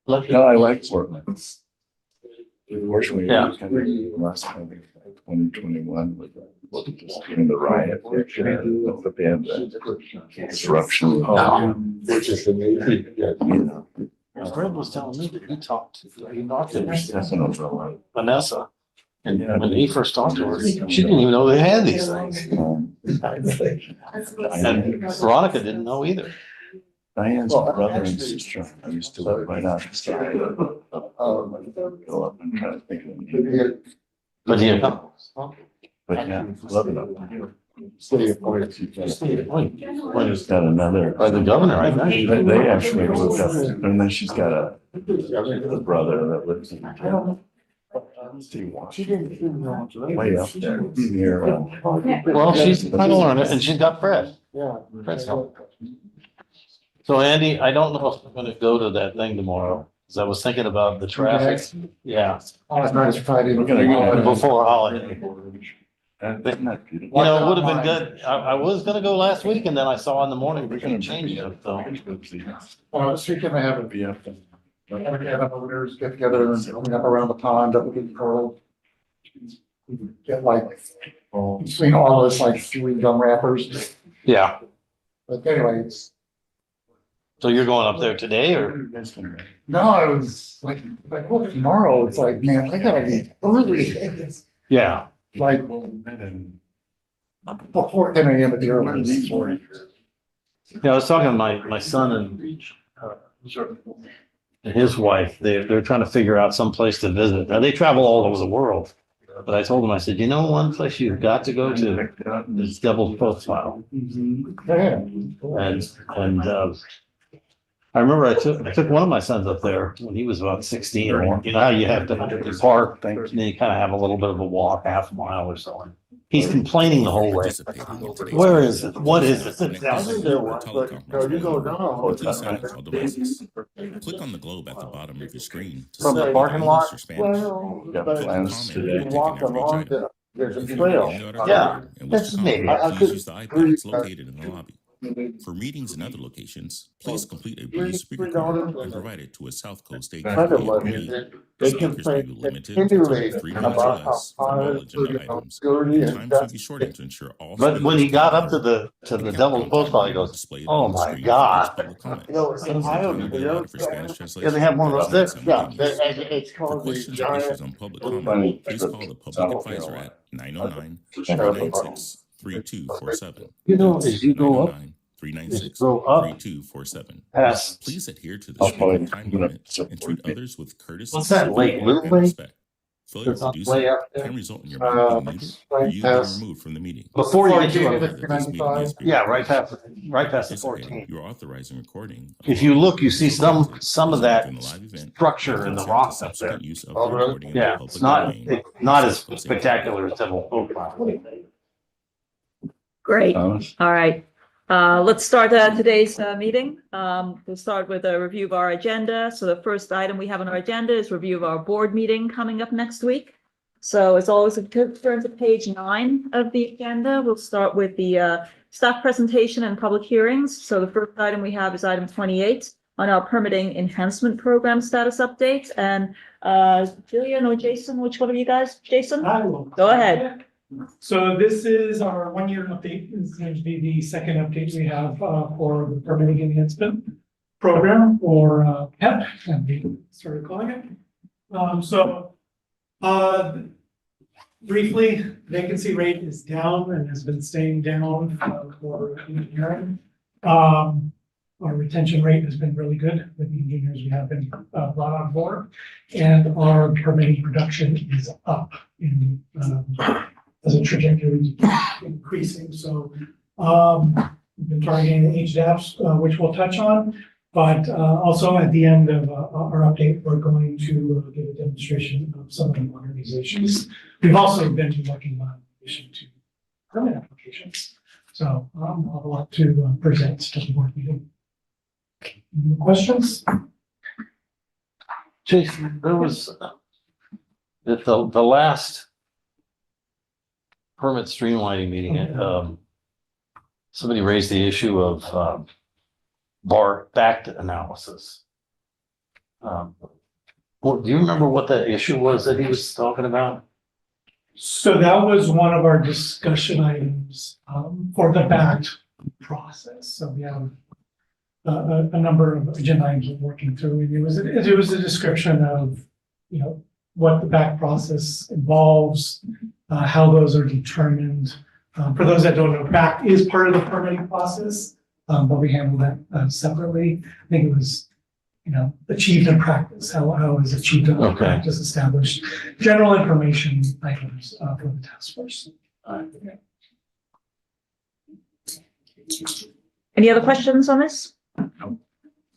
No, I like Portland. Unfortunately, Yeah. last time, 2021, with just in the riot, the band, the disruption. Which is amazing. You know, Fred was telling me that he talked there's to definitely a lot. Vanessa. And when he first talked to her, she didn't even know they had these things. And Veronica didn't know either. Diane's brother and sister, I used to live right outside. Go up and try to think of them. But yeah. But yeah, love it up there. City appointed. Well, she's got another. By the governor, I think. They actually moved up, and then she's got a brother that lives in town. Way up there near. Well, she's trying to learn it and she's got Fred. Yeah. Fred's helping. So Andy, I don't know if I'm gonna go to that thing tomorrow, because I was thinking about the traffic. Yeah, Last night's Friday. We're gonna go. before holiday. That's not beautiful. You know, it would have been good. I was gonna go last week and then I saw in the morning we can change it, so. This weekend I have a Be up there. owners get together and coming up around the pond up in Pearl. Get like, between all this like 3 gum wrappers. Yeah, But anyway, it's, so you're going up there today or? no, I was like, well, tomorrow, it's like, man, I gotta leave early. Yeah. Like before 10 a.m. at the earliest. Yeah, I was talking to my son and his wife. They're trying to figure out some place to visit. Now they travel all over the world. But I told them, I said, you know, one place you've got to go to is Devil's Profile. Yeah. And I remember I took one of my sons up there when he was about 16. You know how you have to park, and then you kind of have a little bit of a walk, half a mile or so. He's complaining the whole way. Where is it? What is it? It's down there. You go down. Click on the globe at the bottom of your screen. to From the see parking lot? English or Spanish. Well, Got but plans you today. walk along, there's a If you trail. know how to Yeah, read and wish that's to maybe. comment, I please could use the read iPads that. located in the lobby. For meetings in other locations, please complete a brief speaker $3 card and provide it to a South Coast Kind of like AQMD. they can Speakers say may be limited to continually 3 minutes or about how less for all hard agenda items. security And and time that. should be shortened to ensure all. But when he speakers got can up to hear. the Devil's Profile, he goes, "Oh my God!" You know, it's in Iowa, For Spanish Yeah, they translation, have one of those there. Yeah, it's For called the questions or issues giant. on public Funny. comment, please call the public advisor at 909-396-3247. You know, as you go up, 909-396-3247. past, Please adhere to the I'll speaking probably time put up limit and support treat me. others with courtesy. What's that, Lake Little and Lake? respect. Failure That's to on do way so out there. can result in your mic being muted or you being past- removed from the meeting. Before you get Before you to get it, to This meeting is being yeah, right recorded. past the Participating, 14. you're authorizing recording. of If you all look, you see some of presented that during the live event. structure in the rock up there. Subsequent use of Oh, the really? recording in the Yeah, public it's not domain. as spectacular as Devil's Profile. Great. Thomas? All right. Let's start today's meeting. We'll start with a review of our agenda. So the first item we have on our agenda is review of our board meeting coming up next week. So as always, if you turn to page 9 of the agenda, we'll start with the staff presentation and public hearings. So the first item we have is item 28 on our permitting enhancement program status update. And Jillian or Jason, which one of you guys? Jason? Go ahead. So this is our 1-year update. This is going to be the second update we have for the permitting enhancement program, or PEP, and we started calling it. Briefly, vacancy rate is down and has been staying down for engineering. Our retention rate has been really good with the engineers we have been brought on board, and our permitting production is up in as a trajectory increasing. So we've been targeting the HDAPs, which we'll touch on, but also at the end of our update, we're going to give a demonstration of some of the modernizations. We've also been working on addition to permit applications. So I'll have a lot to present to the board meeting. Any questions? Jason, there was at the last permit streamlining meeting, somebody raised the issue of backed analysis. Well, do you remember what the issue was that he was talking about? So that was one of our discussion items, for the backed process. So we have a number of agenda items we're working through. And it was a description of, you know, what the back process involves, how those are determined. For those that don't know, back is part of the permitting process, but we handle that separately. I think it was, you know, achieved in practice, how is achieved in Okay. practice established, general information items for the task force. Any other questions on this? No.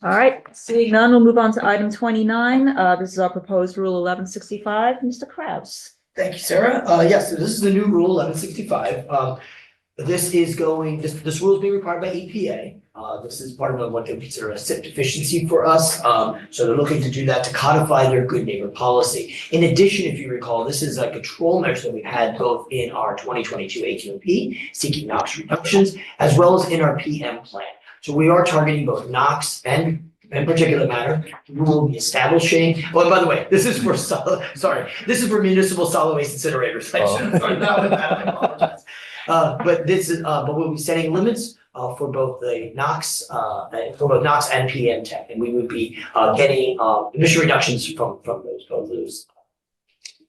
All right, seeing none, we'll move on to item 29. This is our proposed rule 1165. Mr. Kraus. Thank you, Sarah. Yes, so this is the new rule 1165. This rule is being required by EPA. This is part of what they consider a SIP deficiency for us. So they're looking to do that to codify their good neighbor policy. In addition, if you recall, this is a control measure that we've had both in our 2022 AQMD, seeking NOx reductions, as well as in our PM plan. So we are targeting both NOx and particulate matter. We will be establishing, oh, and by the way, this is for this is for municipal solid waste incinerators. I should have started out with that, I apologize. But we'll be setting limits for both the NOx, and PM tech, and we would be getting emission reductions from both those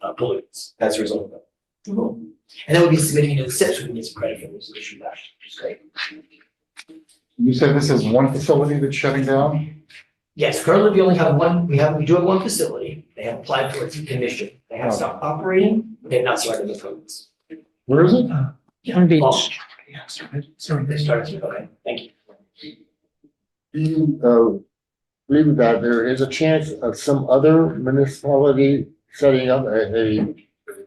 pollutants as a result of that. And then we'll be submitting it to the SIP so we can get some credit for those emission reductions, which is great. You said this is one facility that's shutting down? Yes, currently we only have one, we do have one facility. They have applied for its commission. They have stopped operating, but they have not started the permits. Where is it? On beach. Oh, Yeah, sorry. they started, okay, thank you. Do you believe that there is a chance of some other municipality setting up a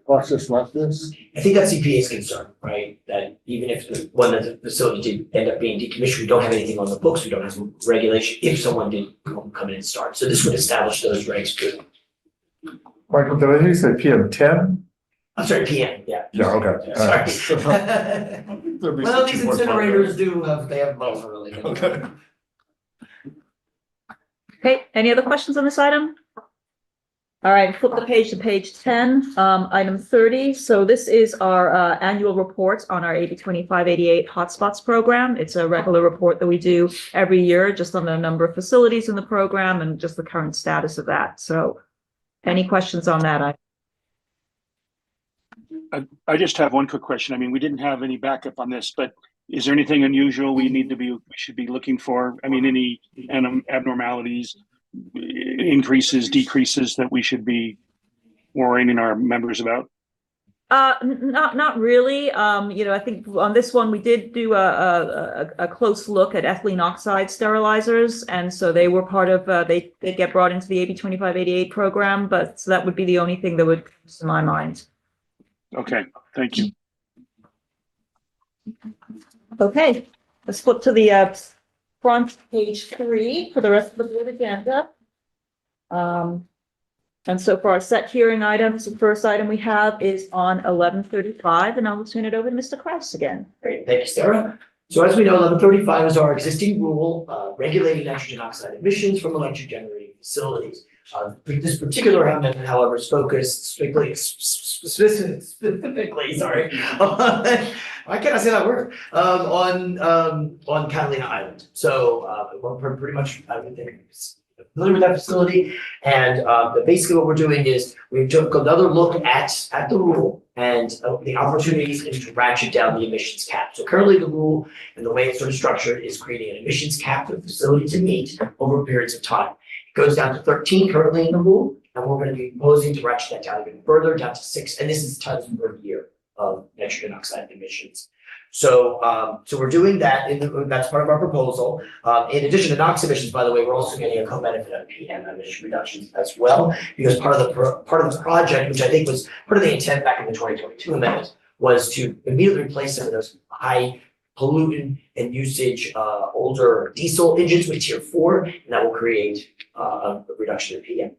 process like this? I think that's EPA's concern, right? That even if the facility did end up being decommissioned, we don't have anything on the books, we don't have some regulation if someone did come in and start. So this would establish those regs too. Michael, did I hear you say PM 10? I'm sorry, PM, yeah. Yeah, okay. Sorry. Well, these incinerators they have both really. Okay. Okay, any other questions on this item? All right, flip the page to page 10, item 30. So this is our annual report on our 80-25-88 hotspots program. It's a regular report that we do every year just on the number of facilities in the program and just the current status of that. So any questions on that? I just have one quick question. I mean, we didn't have any backup on this, but is there anything unusual we should be looking for? I mean, any abnormalities, increases, decreases that we should be worrying our members about? Not really. I think on this one, we did do a close look at ethylene oxide sterilizers. And so they were part of, they get brought into the AB 2588 program, but so that would be the only thing that would come to my mind. Okay, thank you. Okay, let's flip to the front page 3 for the rest of the board agenda. And so for our set hearing items, the first item we have is on 1135, and I'll turn it over to Mr. Kraus again. Great, thank you, Sarah. So as we know, 1135 is our existing rule regulating nitrogen oxide emissions from electric generating facilities. This particular amendment, however, is focused specifically, sorry, why can't I say that word? On Catalina Island. So we're pretty much, I would think, familiar with that facility. And basically what we're doing is we took another look at the rule and the opportunities to ratchet down the emissions cap. So currently the rule and the way it's sort of structured is creating an emissions cap for the facility to meet over periods of time. It goes down to 13 currently in the rule, and we're going to be proposing to ratchet that down even further, down to 6, and this is tons per year of nitrogen oxide emissions. So we're doing that, that's part of our proposal. In addition to NOx emissions, by the way, we're also getting a co-benefit of PM emission reductions as well, because part of the project, which I think was part of the intent back in the 2022 amendment, was to immediately replace some of those high pollutant and usage older diesel engines with tier 4, and that will create a reduction in PM.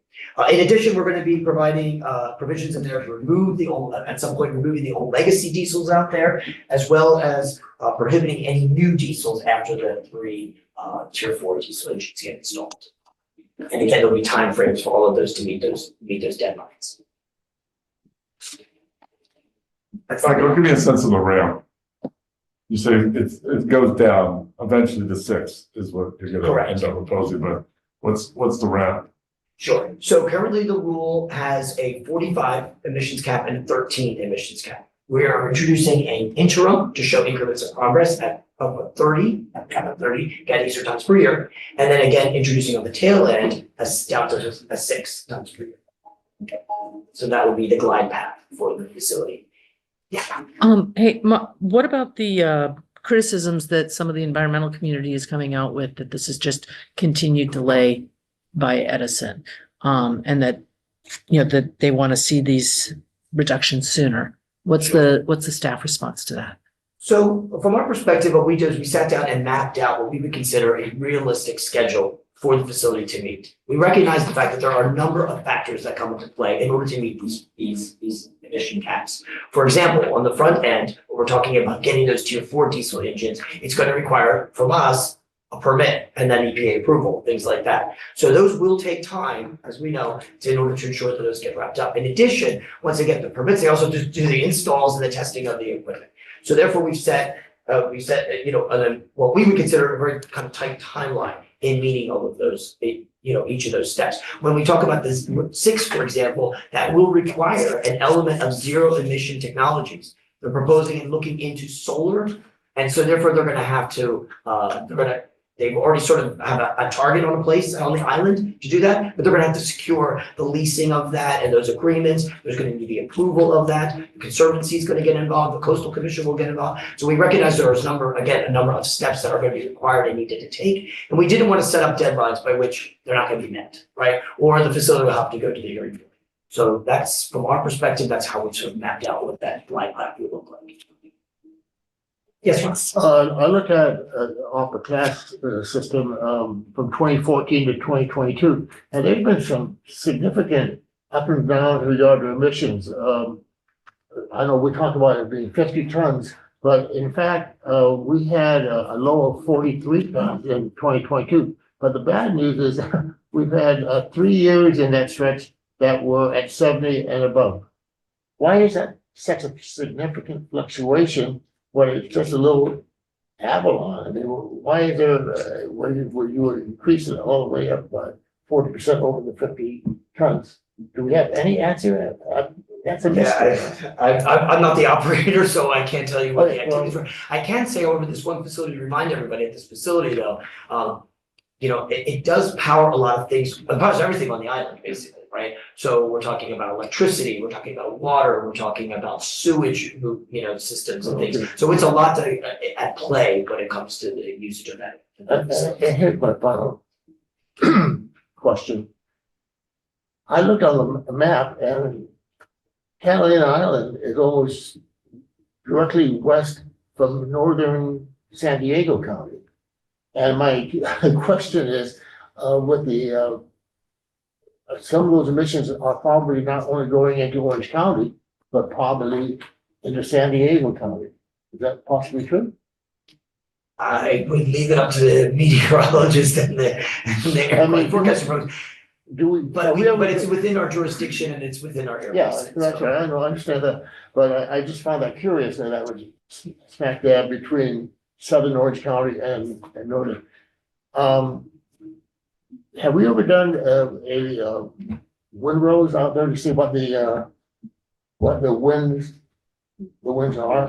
In addition, we're going to be providing provisions in there to remove at some point removing the old legacy diesels out there, as well as prohibiting any new diesels after the 3 tier 4 diesel engines get installed. And again, there'll be timeframes for all of those to meet those deadlines. Michael, give me a sense of the ramp. You say it goes down, eventually to 6 is what you're gonna Correct. end up proposing, but what's the ramp? Sure. So currently the rule has a 45 emissions cap and a 13 emissions cap. We are introducing an interim to show increments of progress at of a 30, cap of 30 Getty's or tons per year. And then again, introducing on the tail end down to a 6 tons per year. So that would be the glide path for the facility. Yeah. Hey, what about the criticisms that some of the environmental community is coming out with, that this is just continued delay by Edison? And that, that they want to see these reductions sooner. What's the staff response to that? So from our perspective, what we did is we sat down and mapped out what we would consider a realistic schedule for the facility to meet. We recognize the fact that there are a number of factors that come into play in order to meet these emission caps. For example, on the front end, when we're talking about getting those Tier 4 diesel engines, it's going to require from us a permit and then EPA approval, things like that. So those will take time, as we know, in order to ensure that those get wrapped up. In addition, once they get the permits, they also do the installs and the testing of the equipment. So therefore, we've set what we would consider a very kind of tight timeline in meeting all of those, each of those steps. When we talk about this 6, for example, that will require an element of zero emission technologies. They're proposing and looking into solar. And so therefore, they're going to have to, they've already sort of have a target on a place on the island to do that, but they're gonna have to secure the leasing of that and those agreements. There's gonna need the approval of that. The Conservancy is gonna get involved, the Coastal Commission will get involved. So we recognize there is a number of steps that are gonna be required and needed to take. And we didn't want to set up deadlines by which they're not gonna be met, right? Or the facility will have to go to the hearing board. So that's, from our perspective, that's how we sort of mapped out what that glide path would look like. Yes, Ross. I looked at off the class system from 2014 to 2022, and there's been some significant up and down in regard to emissions. I know we talked about it being 50 tons, but in fact, we had a low of 43 tons in 2022. But the bad news is we've had 3 years in that stretch that were at 70 and above. Why is that such a significant fluctuation? When it's just a little Avalon? I mean, why is there, where you would increase it all the way up by 40% over the 50 tons? Do we have any answer? That's a mystery. I'm not the operator, so I can't tell you what the activities were. I can say over this one facility, to remind everybody at this facility though, it does power a lot of things, it powers everything on the island, basically. Right, so we're talking about electricity, we're talking about water, we're talking about sewage, systems and things. So it's a lot at play when it comes to the usage of that. And here's my final question. I looked on the map, and Catalina Island is almost directly west from northern San Diego County. And my question is, with the some of those emissions are probably not only going into Orange County, but probably into San Diego County. Is that possibly true? I would leave it up to the meteorologist and the airplane forecaster. But it's within our jurisdiction and it's within our area. Yeah, that's right. I understand that, but I just found that curious that I was smack dab between southern Orange County and northern. Have we ever done a windrows out there to see what the winds are?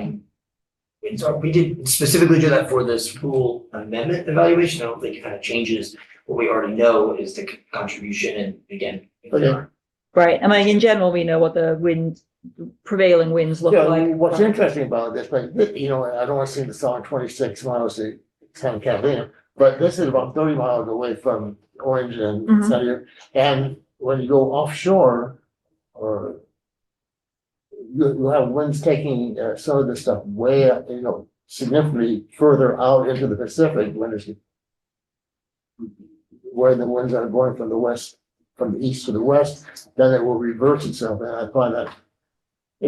We did specifically do that for this pool amendment evaluation. I don't think it kind of changes what we already know is the contribution, and again. Okay. Right, I mean, in general, we know what the prevailing winds look like. What's interesting about this, but I don't want to see the song 26 miles to San Catalina, but this is about 30 miles away from Orange and San Diego. And when you go offshore, or you have winds taking some of this stuff way up, significantly further out into the Pacific, where the winds are going from the east to the west, then it will reverse itself. And I find that I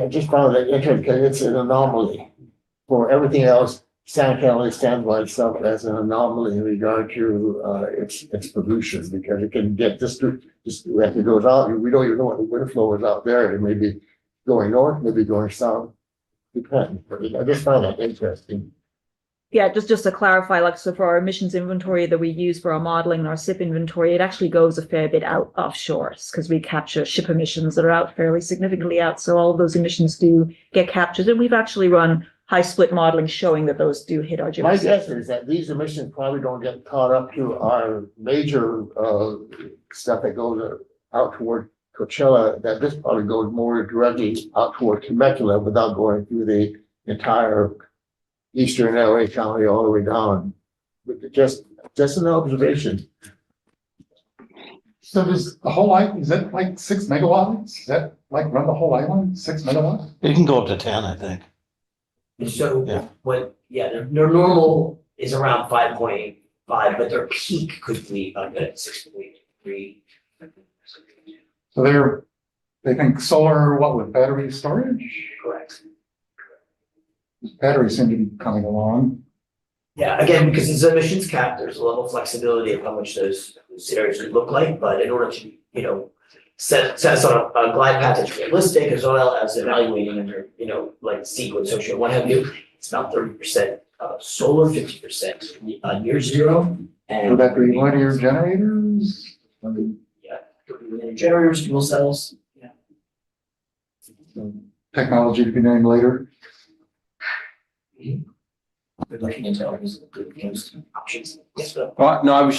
just found that interesting because it's an anomaly for everything else. Santa County stands by itself as an anomaly in regard to its pollution, because it can get just as it goes out, we don't even know what the wind flow is out there. It may be going north, maybe going south. Depends, but I just found that interesting. Yeah, just to clarify, like, so for our emissions inventory that we use for our modeling and our SIP inventory, it actually goes a fair bit out offshore because we capture ship emissions that are out fairly significantly out. So all of those emissions do get captured, and we've actually run high split modeling showing that those do hit our My jurisdiction. guess is that these emissions probably don't get caught up to our major stuff that goes out toward Coachella, that this probably goes more directly out toward Temecula without going through the entire eastern LA County all the way down. But just an observation. So does the whole island, is that like 6 megawatts? Is that like run the whole island, 6 megawatts? It can go up to 10, I think. So Yeah. their normal is around 5.5, but their peak could be up at 6.3. So they think solar, what, with battery storage? Correct. Batteries seem to be coming along. Yeah, again, because it's emissions cap, there's a level of flexibility of how much those scenarios could look like, but in order to, set us on a glide path that's realistic, as well as evaluating under, like sequence, social, what have you, it's about 30% solar, 50% near zero. Would And that be linear generators? generators, fuel cells, Technology to be named later. we're looking into all those options. Yes, sir. Well, no, I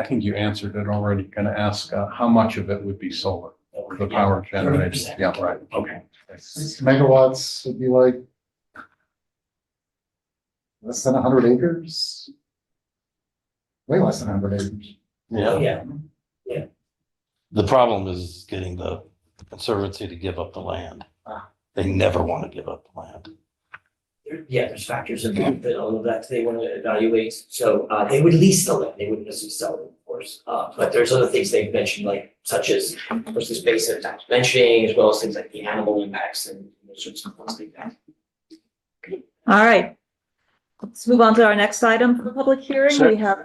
think you answered it already. Gonna ask, how much of it would be solar, the power generated? 30%. Yeah, right, okay. 6 megawatts would be like less than 100 acres. Way less than 100 acres. Oh, yeah. The problem is getting the conservancy to give up the land. They never want to give up the land. There's factors involved in all of that they want to evaluate. So they would lease the land, they wouldn't necessarily sell it, of course. But there's other things they've mentioned, like such as the space that I was mentioning, as well as things like the animal impacts and those sorts of things like that. All right. Let's move on to our next item for the public hearing. Sarah- We have,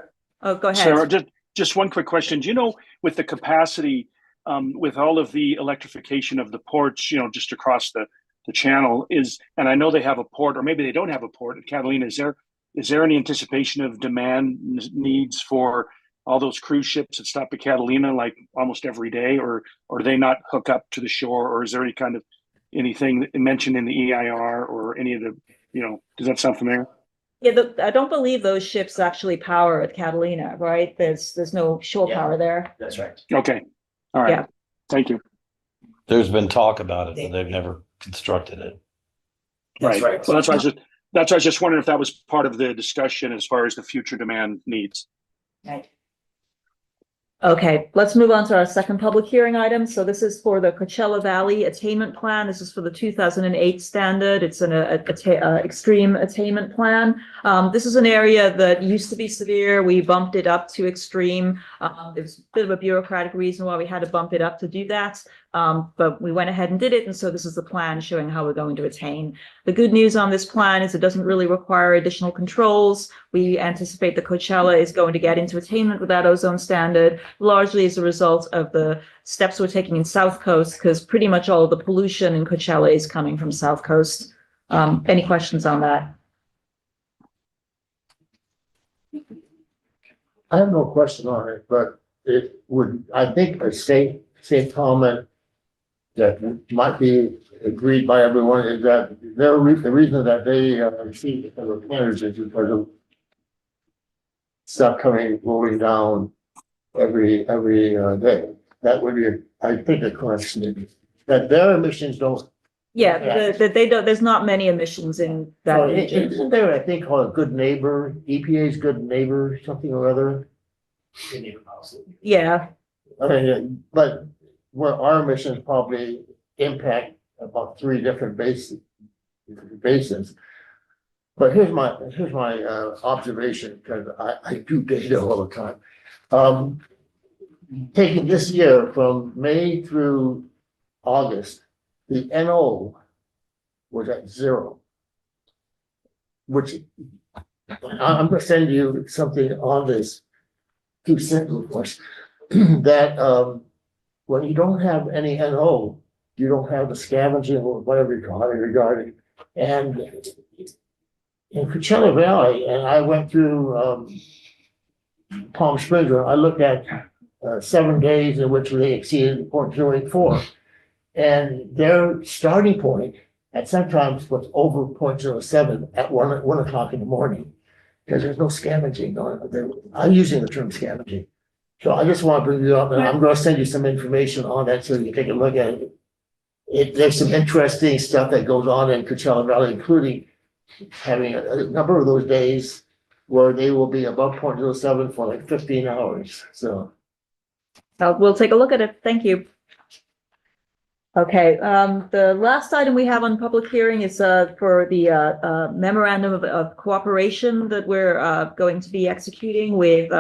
oh, go ahead. Sarah, just one quick question. Do you know, with the capacity, with all of the electrification of the ports, just across the channel and I know they have a port, or maybe they don't have a port at Catalina. Is there any anticipation of demand needs for all those cruise ships that stop at Catalina like almost every day, or do they not hook up to the shore, or is there any kind of anything mentioned in the EIR or any of the, does that sound familiar? Yeah, I don't believe those ships actually power at Catalina, right? There's no shore Yeah. power there. That's right. Okay. All right. Yeah. Thank you. There's been talk about it, but they've never constructed it. That's Right. right. Well, that's why I was just wondering if that was part of the discussion as far as the future demand needs. Right. Okay, let's move on to our second public hearing item. So this is for the Coachella Valley Attainment Plan. This is for the 2008 standard. It's an extreme attainment plan. This is an area that used to be severe. We bumped it up to extreme. There's a bit of a bureaucratic reason why we had to bump it up to do that. But we went ahead and did it. And so this is the plan showing how we're going to attain. The good news on this plan is it doesn't really require additional controls. We anticipate that Coachella is going to get into attainment with that ozone standard, largely as a result of the steps we're taking in South Coast, because pretty much all of the pollution in Coachella is coming from South Coast. Any questions on that? I have no question on it, but it would, I think, a safe comment that might be agreed by everyone is that the reason that they received the repairs is because of stuff rolling down every day. That would be, I think, a question that their emissions don't. Yeah, they don't, there's not many emissions in that So region. isn't there a thing called a good neighbor, EPA's good neighbor, something or other? Good neighbor policy. Yeah, I mean, but where our emissions probably impact about 3 different basins. But here's my observation, because I do data all the time. Taking this year from May through August, the NO was at 0, which I'm gonna send you something on this. Keep simple, of course, that, when you don't have any NO, you don't have the scavenging or whatever you call it regarding. And in Coachella Valley, and I went through, Palm Springs, where I looked at, 7 days in which they exceeded 0.084. And their starting point at sometimes was over 0.07 at 1 o'clock in the morning. Because there's no scavenging going on there. I'm using the term scavenging. So I just want to bring you up, and I'm gonna send you some information on that so you can take a look at it. There's some interesting stuff that goes on in Coachella Valley, including having a number of those days where they will be above 0.07 for like 15 hours, so. We'll take a look at it. Thank you. Okay, the last item we have on public hearing is for the memorandum of cooperation that we're going to be executing with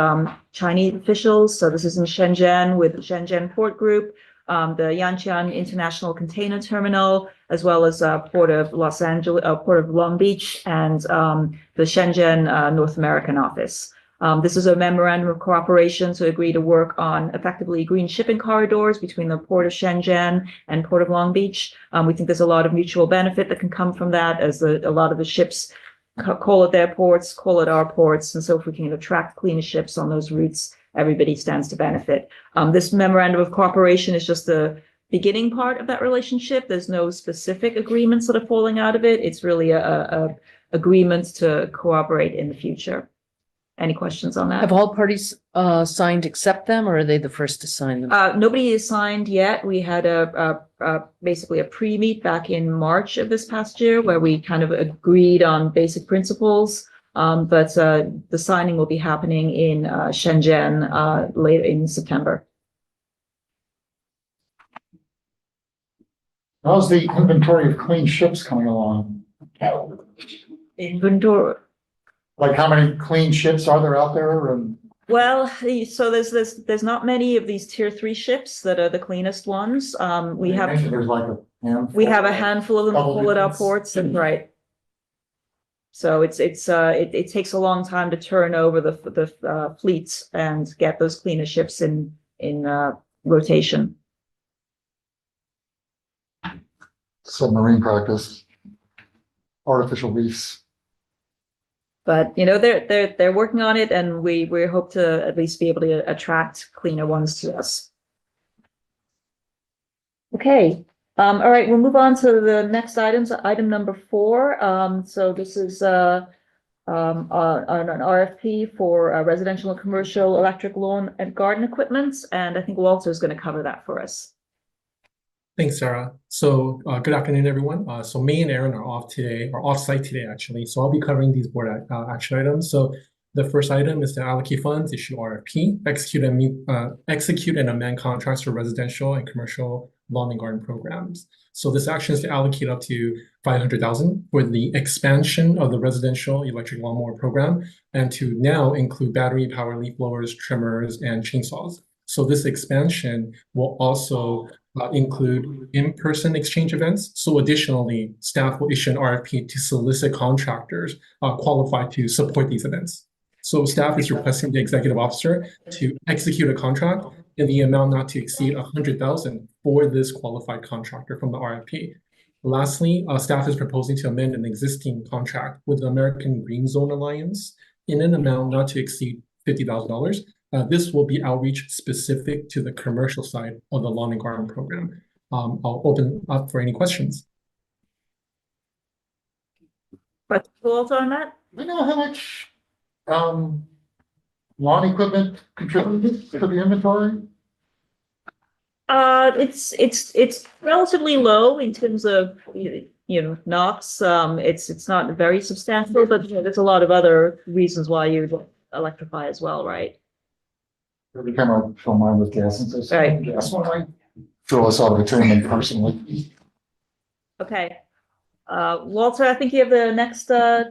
Chinese officials. So this is in Shenzhen with the Shenzhen Port Group, the Yantian International Container Terminal, as well as Port of Los Angeles, Port of Long Beach, and the Shenzhen North American office. This is a memorandum of cooperation to agree to work on effectively green shipping corridors between the Port of Shenzhen and Port of Long Beach. We think there's a lot of mutual benefit that can come from that, as a lot of the ships call at their ports, call at our ports. And so if we can attract cleaner ships on those routes, everybody stands to benefit. This memorandum of cooperation is just the beginning part of that relationship. There's no specific agreements that are falling out of it. It's really a agreement to cooperate in the future. Any questions on that? Have all parties signed except them, or are they the first to sign them? Nobody is signed yet. We had basically a pre-meet back in March of this past year where we kind of agreed on basic principles. But the signing will be happening in Shenzhen later in September. How's the inventory of clean ships coming along? Inventory. Like how many clean ships are there out there and? Well, so there's not many of these tier 3 ships that are the cleanest ones. We have There's like a handful. We have a handful of them Double pull at our digits. ports, and right. So it takes a long time to turn over the fleets and get those cleaner ships in rotation. Submarine practice. Artificial reefs. But they're working on it, and we hope to at least be able to attract cleaner ones to us. Okay. All right, we'll move on to the next items. Item number 4. So this is on an RFP for residential and commercial electric lawn and garden equipment, and I think Walter is going to cover that for us. Thanks, Sarah. So good afternoon, everyone. So May and Aaron are off today, or off-site today, actually. So I'll be covering these board action items. So the first item is to allocate funds, issue RFP, execute and amend contracts for residential and commercial lawn and garden programs. So this action is to allocate up to $500,000 for the expansion of the residential electric lawnmower program, and to now include battery powered leaf blowers, trimmers, and chainsaws. So this expansion will also include in-person exchange events. So additionally, staff will issue an RFP to solicit contractors qualified to support these events. So staff is requesting the executive officer to execute a contract in the amount not to exceed $100,000 for this qualified contractor from the RFP. Lastly, staff is proposing to amend an existing contract with the American Green Zone Alliance in an amount not to exceed $50,000. This will be outreach specific to the commercial side of the lawn and garden program. I'll open up for any questions. But Walter on that? Do we know how much lawn equipment contributes to the inventory? It's relatively low in terms of NOx. It's not very substantial, but there's a lot of other reasons why you electrify as well, right? Every time I fill mine with gas, and says, Right. gas one, I throw us out of the tournament personally. Okay. Walter, I think you have the next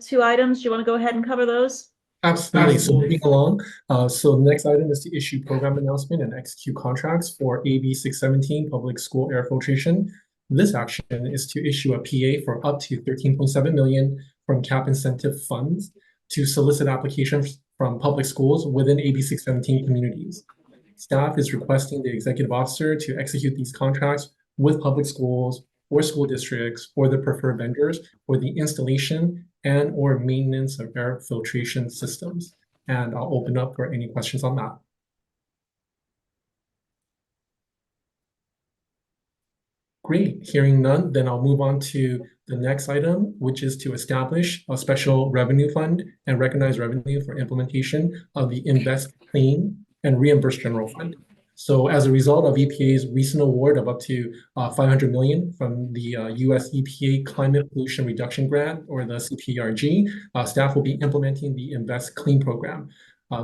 2 items. Do you want to go ahead and cover those? Absolutely. So moving along. So the next item is to issue program announcement and execute contracts for AB 617 public school air filtration. This action is to issue a PA for up to $13.7 million from cap incentive funds. to solicit applications from public schools within AB 617 communities. Staff is requesting the executive officer to execute these contracts with public schools or school districts or the preferred vendors for the installation and or maintenance of air filtration systems. And I'll open up for any questions on that. Great, hearing none, then I'll move on to the next item, which is to establish a special revenue fund and recognize revenue for implementation of the Invest Clean and Reimburse General Fund. So as a result of EPA's recent award of up to $500 million from the US EPA Climate Pollution Reduction Grant, or the CPRG, staff will be implementing the Invest Clean program.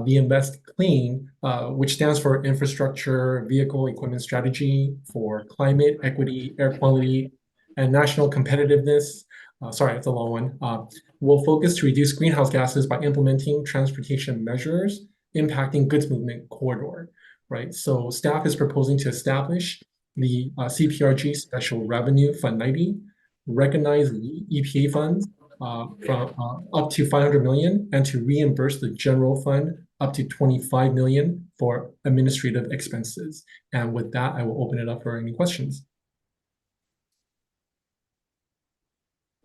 The Invest Clean, which stands for Infrastructure Vehicle Equipment Strategy for Climate, Equity, Air Quality, and National Competitiveness. Sorry, it's a long one. Will focus to reduce greenhouse gases by implementing transportation measures impacting goods movement corridor, right? So staff is proposing to establish the CPRG Special Revenue Fund 90, recognize the EPA funds from up to $500 million, and to reimburse the general fund up to $25 million for administrative expenses. And with that, I will open it up for any questions.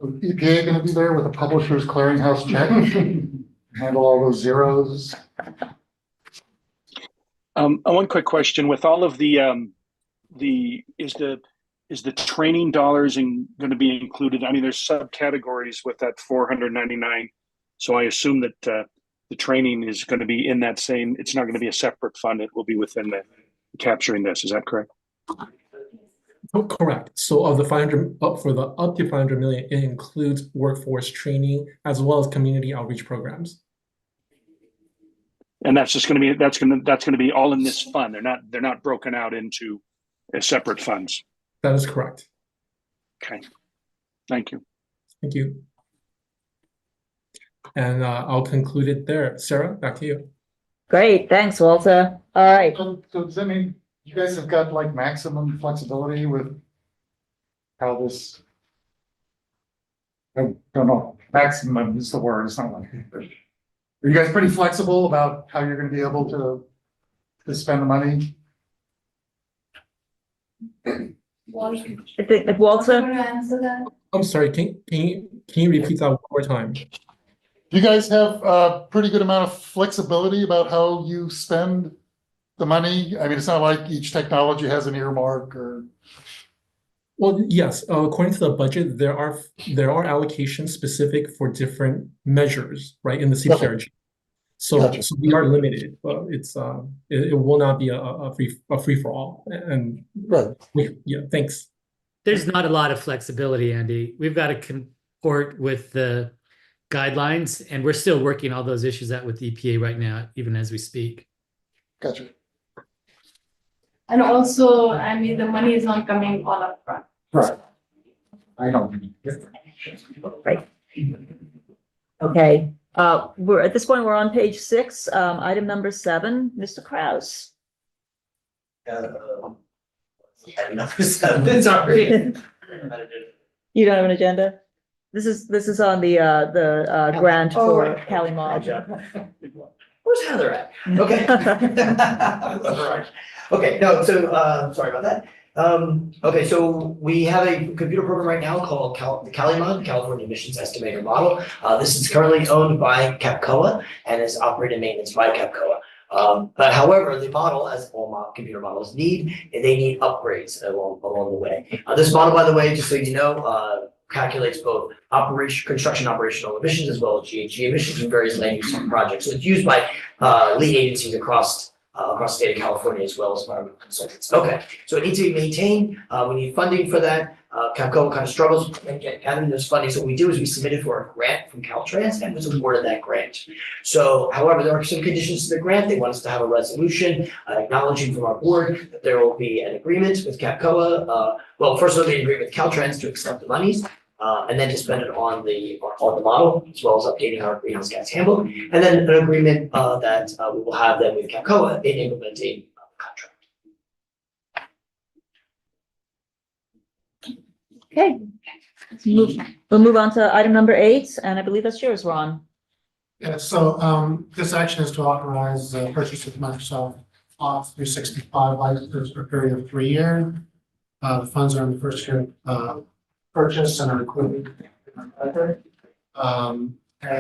EPA going to be there with a publisher's clearinghouse check, handle all those zeros. One quick question: with all of is the training dollars going to be included? I mean, there's subcategories with that 499, so I assume that the training is going to be in that same. It's not going to be a separate fund. It will be within the capturing this. Is that correct? Oh, correct. So of the 500 up to 500 million, it includes workforce training as well as community outreach programs. And that's just going to be that's going to be all in this fund. They're not broken out into separate funds. That is correct. Okay. Thank you. Thank you. And I'll conclude it there. Sarah, back to you. Great, thanks, Walter. All right. So does that mean you guys have got like maximum flexibility with how this? I don't know, maximum is the word, it's not like. Are you guys pretty flexible about how you're gonna be able to spend the money? I think Walter. I'm sorry, can you repeat that one more time? Do you guys have a pretty good amount of flexibility about how you spend the money? I mean, it's not like each technology has an earmark or. Well, yes, according to the budget, there are allocations specific for different measures, right, in the CPRG. So, Gotcha. So we are limited, but it will not be a free for all. And Right. Yeah, thanks. There's not a lot of flexibility, Andy. We've got to comport with the guidelines, and we're still working all those issues out with the EPA right now, even as we speak. Gotcha. And also, I mean, the money is not coming all up front. Right. I know. Right. Okay. We're at this point, we're on page 6, item number 7, Mr. Kraus. Number 7, sorry. You don't have an agenda? This is on the grant for Cali Mod. Where's Heather at? Okay. All right. Okay, no, so, sorry about that. Okay, so we have a computer program right now called the CaliMod, California Emissions Estimator Model. This is currently owned by CAPCOA and is operated and maintenance by CAPCOA. But however, the model, as all computer models need, they need upgrades along the way. This model, by the way, just so you know, calculates both construction operational emissions as well as GHG emissions in various land use projects. So it's used by lead agencies across the state of California as well as environmental consultants. Okay, so it needs to be maintained. We need funding for that. CAPCOA kind of struggles with gathering those funding. So what we do is we submitted for a grant from Caltrans and was awarded that grant. So, however, there are some conditions to the grant. They want us to have a resolution acknowledging from our board that there will be an agreement with CAPCOA. Well, first there'll be an agreement with Caltrans to accept the monies. And then to spend it on the model, as well as updating our greenhouse gas handbook, and then an agreement that we will have then with CAPCOA in implementing the contract. Okay. We'll move on to item number 8, and I believe that's yours, Ron. Yeah, so this action is to authorize the purchase of Microsoft Office 365 licenses for a period of 3 years. The funds are in the first year purchase and are included in our budget. And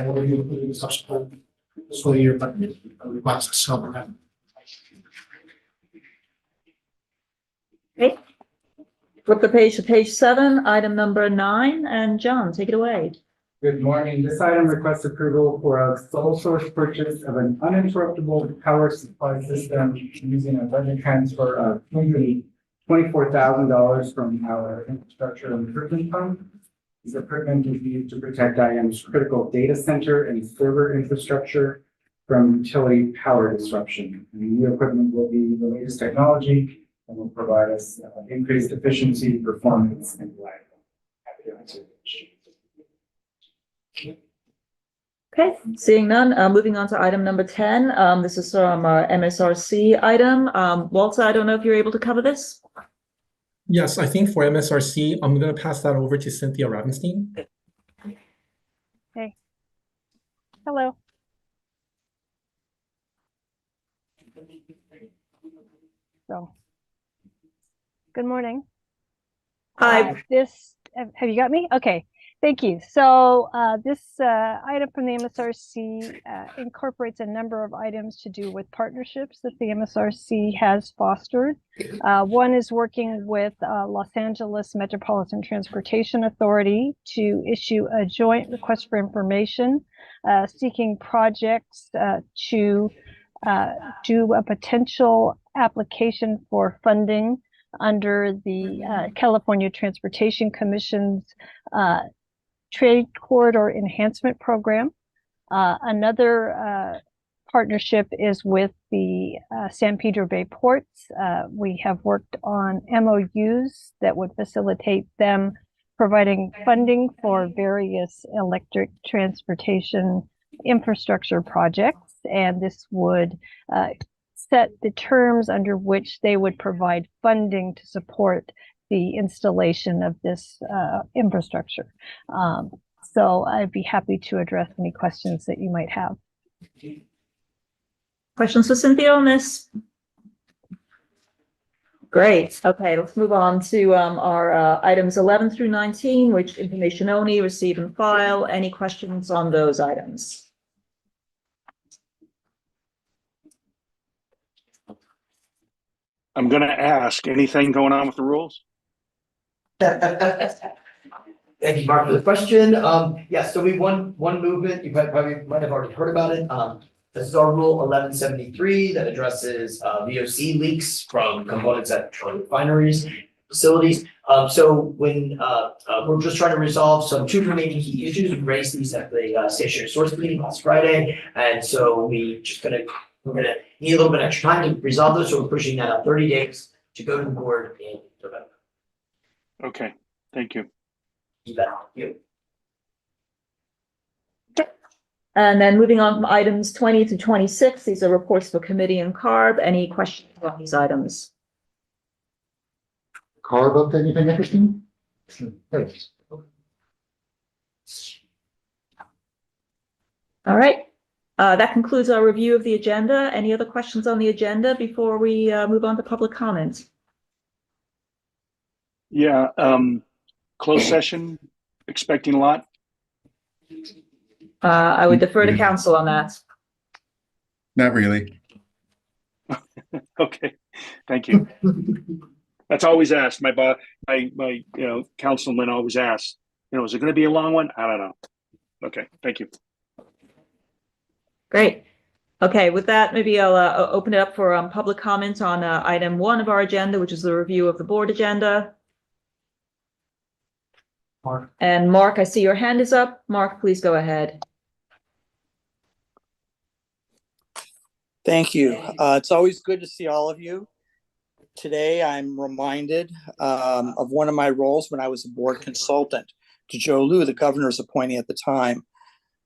will be included in subsequent fiscal year budget requests. So Okay. Flip the page to page 7, item number 9, and John, take it away. Good morning. This item requests approval for a sole source purchase of an uninterruptible power supply system using a budget transfer of $24,000 from our infrastructure improvement fund. This equipment is used to protect IM's critical data center and server infrastructure from utility power disruption. And the new equipment will be the latest technology and will provide us increased efficiency, performance, and reliability. Happy to answer questions. Okay, seeing none, moving on to item number 10. This is from our MSRC item. Walter, I don't know if you're able to cover this. Yes, I think for MSRC, I'm going to pass that over to Cynthia Ravenstein. Hey. Hello. So, good morning. Hi. Have you got me? Okay. Thank you. So this item from the MSRC incorporates a number of items to do with partnerships that the MSRC has fostered. One is working with Los Angeles Metropolitan Transportation Authority to issue a joint request for information seeking projects to do a potential application for funding under the California Transportation Commission's Trade Corridor Enhancement Program. Another partnership is with the San Pedro Bay Ports. We have worked on MOUs that would facilitate them providing funding for various electric transportation infrastructure projects. And this would set the terms under which they would provide funding to support the installation of this infrastructure. So I'd be happy to address any questions that you might have. Questions for Cynthia on this? Great. Okay, let's move on to our items 11 through 19, which information only, receive and file. Any questions on those items? I'm gonna ask, anything going on with the rules? Thank you, Mark, for the question. Yeah, so we one movement, you probably might have already heard about it. This is our rule 1173 that addresses VOC leaks from components at refineries, facilities. So when we're just trying to resolve two remaining key issues, we raised these at the stationary source meeting last Friday, and so we're gonna need a little bit extra time to resolve those, so we're pushing that out 30 days to go to the board in November. Okay, thank you. You bet. You. And then moving on from items 20 to 26, these are reports for committee and CARB. Any questions on these items? Carve up anything interesting? Thanks. All right. That concludes our review of the agenda. Any other questions on the agenda before we move on to public comments? Yeah, closed session, expecting a lot. I would defer to council on that. Not really. Okay, thank you. That's always asked. My councilman always asks, is it going to be a long one? I don't know. Okay, thank you. Great. Okay, with that, maybe I'll open it up for public comments on item 1 of our agenda, which is the review of the board agenda. Mark. And Mark, I see your hand is up. Mark, please go ahead. Thank you. It's always good to see all of you. Today, I'm reminded of one of my roles when I was a board consultant to Joe Lieu, the governor's appointee at the time.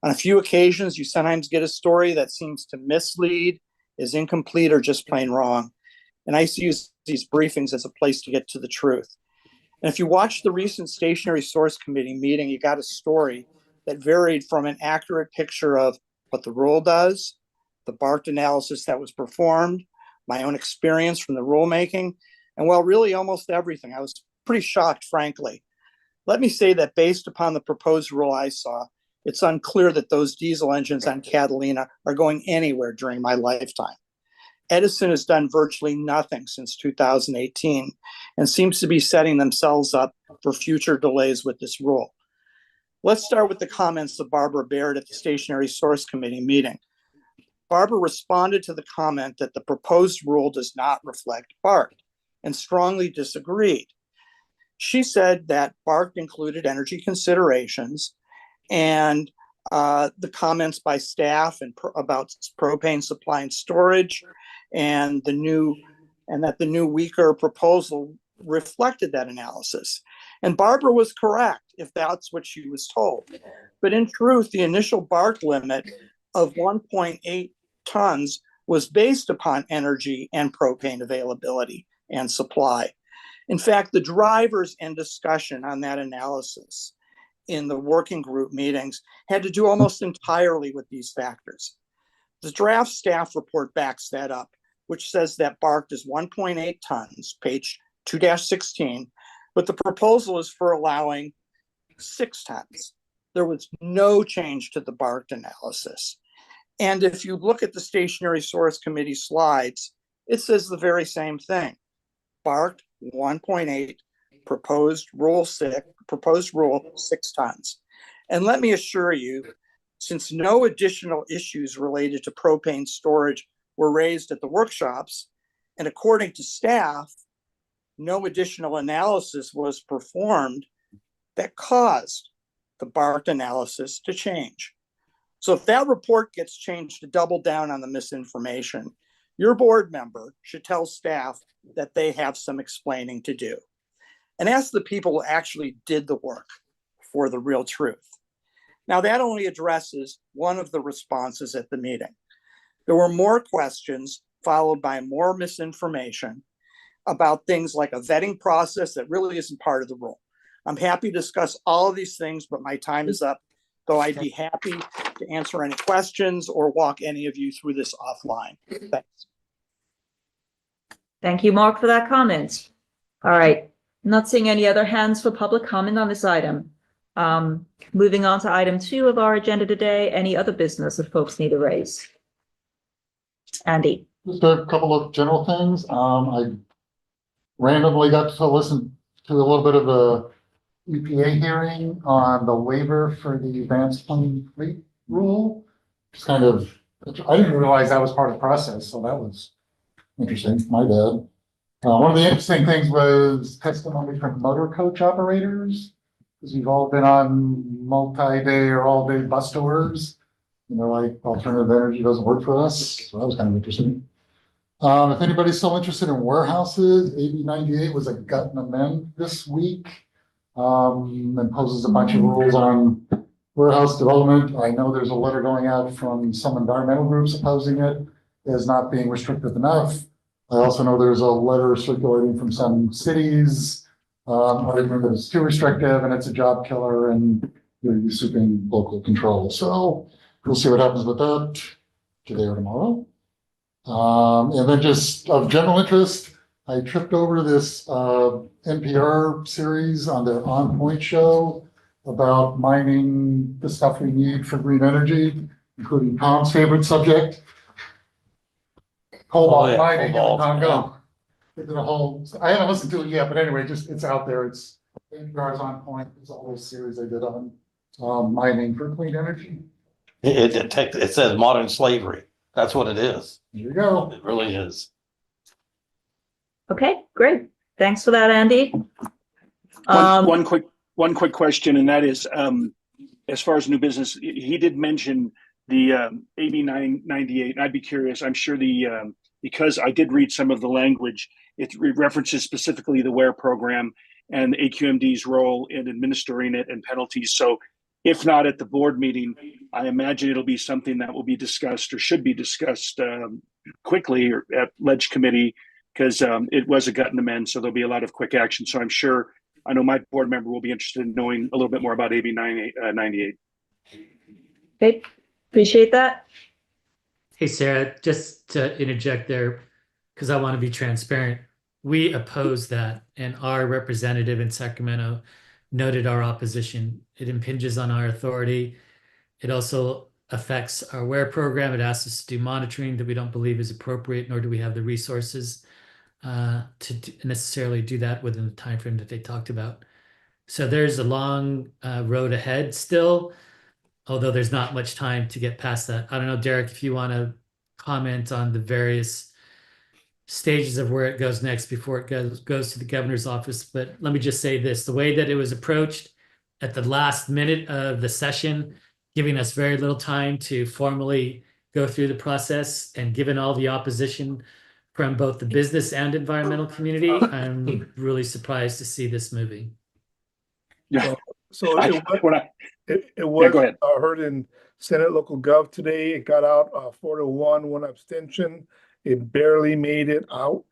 On a few occasions, you sometimes get a story that seems to mislead, is incomplete, or just plain wrong. And I used to use these briefings as a place to get to the truth. And if you watch the recent Stationary Source Committee meeting, you got a story that varied from an accurate picture of what the rule does, the BART analysis that was performed, my own experience from the rulemaking, and well, really almost everything. I was pretty shocked, frankly. Let me say that based upon the proposed rule I saw, it's unclear that those diesel engines on Catalina are going anywhere during my lifetime. Edison has done virtually nothing since 2018 and seems to be setting themselves up for future delays with this rule. Let's start with the comments of Barbara Baird at the Stationary Source Committee meeting. Barbara responded to the comment that the proposed rule does not reflect BART and strongly disagreed. She said that BART included energy considerations and the comments by staff and about propane supply and storage, and that the new weaker proposal reflected that analysis. And Barbara was correct if that's what she was told. But in truth, the initial BART limit of 1.8 tons was based upon energy and propane availability and supply. In fact, the drivers and discussion on that analysis in the working group meetings had to do almost entirely with these factors. The draft staff report backs that up, which says that BART is 1.8 tons, page 2-16, but the proposal is for allowing 6 tons. There was no change to the BART analysis. And if you look at the Stationary Source Committee slides, it says the very same thing. BART 1.8, proposed rule 6 tons. And let me assure you, since no additional issues related to propane storage were raised at the workshops, and according to staff, no additional analysis was performed that caused the BART analysis to change. So if that report gets changed to double down on the misinformation, your board member should tell staff that they have some explaining to do. And ask the people who actually did the work for the real truth. Now, that only addresses one of the responses at the meeting. There were more questions followed by more misinformation about things like a vetting process that really isn't part of the rule. I'm happy to discuss all of these things, but my time is up, though I'd be happy to answer any questions or walk any of you through this offline. Thanks. Thank you, Mark, for that comment. All right. Not seeing any other hands for public comment on this item. Moving on to item 2 of our agenda today, any other business that folks need to raise? Andy. Just a couple of general things. I randomly got to listen to a little bit of a EPA hearing on the waiver for the advanced clean fleet rule. Just kind of, I didn't realize that was part of the process, so that was interesting. My bad. One of the interesting things was testimony from motor coach operators, because we've all been on multi-day or all-day bus tours. You know, like alternative energy doesn't work for us, so that was kind of interesting. If anybody's still interested in warehouses, AB 98 was a gut and amend this week, and imposes a bunch of rules on warehouse development. I know there's a letter going out from some environmental groups opposing it as not being restrictive enough. I also know there's a letter circulating from some cities, arguing that it's too restrictive and it's a job killer and you're usurping local control. So we'll see what happens with that today or tomorrow. And then just of general interest, I tripped over this NPR series on their On Point show about mining the stuff we need for green energy, including Tom's favorite subject. Cobalt mining in the Congo. They did a whole, I haven't listened to it yet, but anyway, just it's out there. It's NPR's On Point. It's a whole series they did on mining for clean energy. It says modern slavery. That's what it is. There you go. It really is. Okay, great. Thanks for that, Andy. One quick question, and that is, as far as new business, he did mention the AB 998. And I'd be curious. I'm sure because I did read some of the language, it references specifically the WARE program and AQMD's role in administering it and penalties. So if not at the board meeting, I imagine it'll be something that will be discussed or should be discussed quickly or at Ledge Committee, because it was a gut and amend, so there'll be a lot of quick action. So I know my board member will be interested in knowing a little bit more about AB 98. Okay. Appreciate that. Hey, Sarah, just to interject there, because I want to be transparent, we oppose that, and our representative in Sacramento noted our opposition. It impinges on our authority. It also affects our WARE program. It asks us to do monitoring that we don't believe is appropriate, nor do we have the resources necessarily do that within the timeframe that they talked about. So there's a long road ahead still, although there's not much time to get past that. I don't know, Derek, if you want to comment on the various stages of where it goes next before it goes to the governor's office. But let me just say this, the way that it was approached at the last minute of the session, giving us very little time to formally go through the process, and given all the opposition from both the business and environmental community, I'm really surprised to see this moving. Yeah. So I- it when I- was, Yeah, go ahead. heard in Senate Local Gov today. It got out 4-1, one abstention. It barely made it out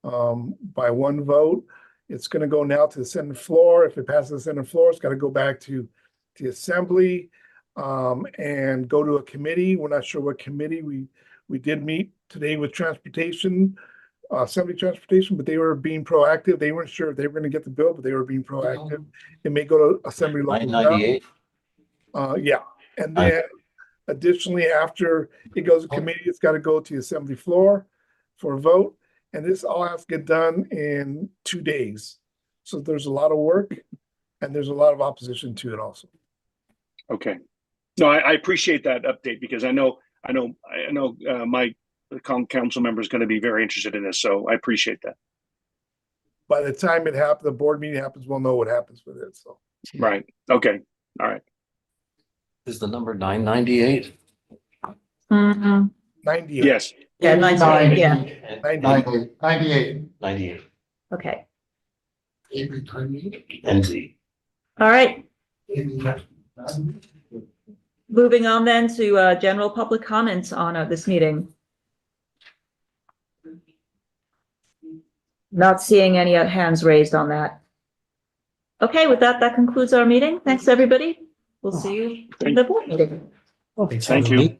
by one vote. It's going to go now to the Senate floor. If it passes the Senate floor, it's got to go back to the Assembly and go to a committee. We're not sure what committee. We did meet today with Transportation, Assembly Transportation, but they were being proactive. They weren't sure if they were going to get the bill, but they were being proactive. It may go to Assembly Local Gov. 998. Yeah, and then additionally, after it goes to committee, it's got to go to the Assembly floor for a vote. And this all has to get done in 2 days. So there's a lot of work, and there's a lot of opposition to it also. Okay. No, I appreciate that update, because I know my council member is going to be very interested in this. So I appreciate that. By the time it happens, the board meeting happens, we'll know what happens with it. So Right. Okay. All right. Is the number 998? 98. Yes. Yeah, 98, yeah. 98. 98. Okay. NZ. All right. Moving on then to general public comments on this meeting. Not seeing any hands raised on that. Okay, with that, that concludes our meeting. Thanks, everybody. We'll see you in the board meeting. Thank you.